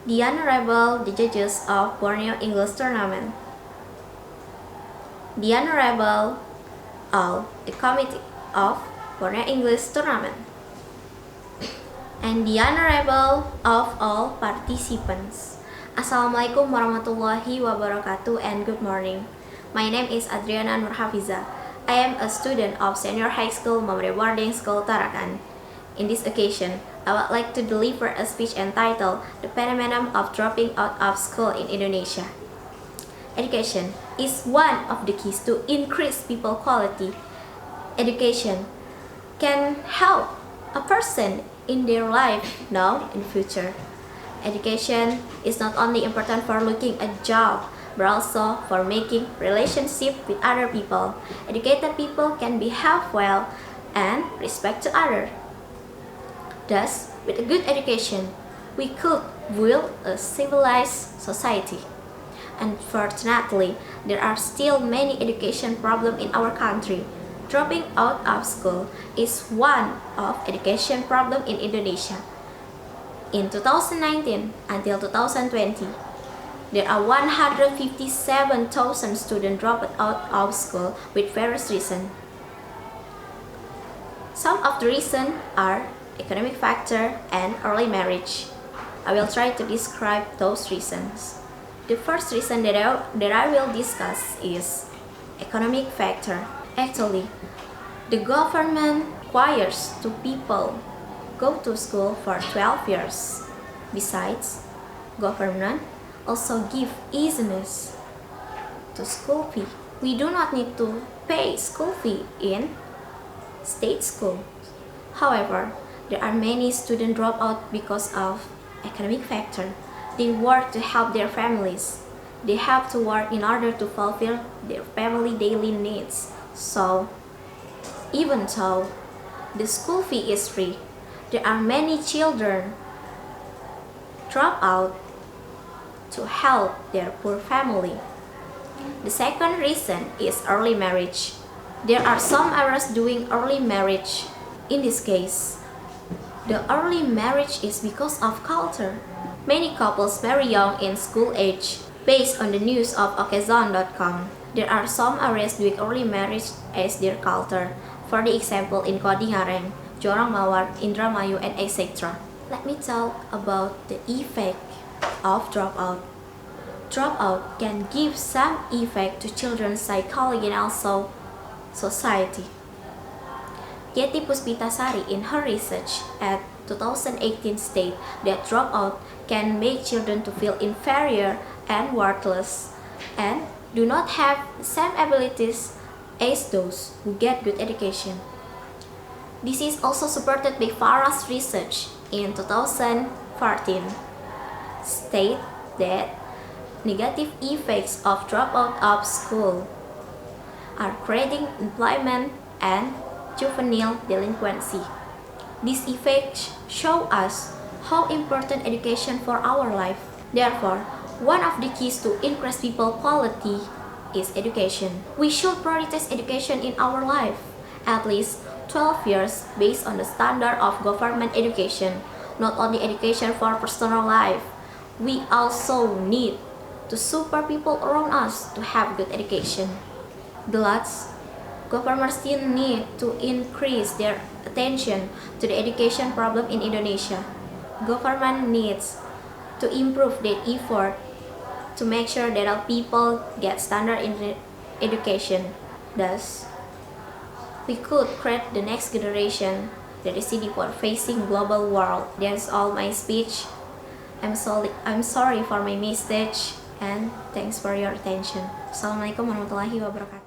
The Honorable the Judges of Borneo English Tournament. The Honorable all the Committee of Borneo English Tournament. And the Honorable of all participants. Assalamualaikum warahmatullahi wabarakatuh and good morning. My name is Adriana Nurhafiza. I am a student of Senior High School Mamre Boarding School Tarakan. In this occasion, I would like to deliver a speech entitled The Phenomenon of Dropping Out of School in Indonesia. Education is one of the keys to increase people quality. Education can help a person in their life now and future. Education is not only important for looking a job, but also for making relationship with other people. Educated people can behave well and respect to others. Thus, with a good education, we could build a civilized society. Unfortunately, there are still many education problems in our country. Dropping out of school is one of education problems in Indonesia. In 2019 until 2020, there are 157,000 students dropped out of school with various reasons. Some of the reasons are economic factor and early marriage. I will try to describe those reasons. The first reason that I will discuss is economic factor. Actually, the government requires two people go to school for 12 years. Besides, government also give easiness to school fee. We do not need to pay school fee in state school. However, there are many students drop out because of economic factor. They work to help their families. They have to work in order to fulfill their family daily needs. So, even though the school fee is free, there are many children drop out to help their poor family. The second reason is early marriage. There are some errors doing early marriage. In this case, the early marriage is because of culture. Many couples marry young in school age. Based on the news of Okezon.com, there are some areas doing early marriage as their culture. For the example, in Kodingareng, Jorong Mawar, Indramayu, and etc. Let me talk about the effect of dropout. Dropout can give some effect to children's psychology and also society. Yeti Puspitasari in her research at 2018 state that dropout can make children to feel inferior and worthless and do not have the same abilities as those who get good education. This is also supported by Farah's research in 2014 state that negative effects of dropout of school are creating employment and juvenile delinquency. These effects show us how important education for our life. Therefore, one of the keys to increase people quality is education. We should prioritize education in our life, at least 12 years based on the standard of government education. Not only education for personal life, we also need to support people around us to have good education. The last, government still need to increase their attention to the education problem in Indonesia. Government needs to improve their effort to make sure that all people get standard in education. Thus, we could create the next generation that is ready for facing global world. That's all my speech. I'm sorry for my mistake and thanks for your attention. Assalamualaikum warahmatullahi wabarakatuh.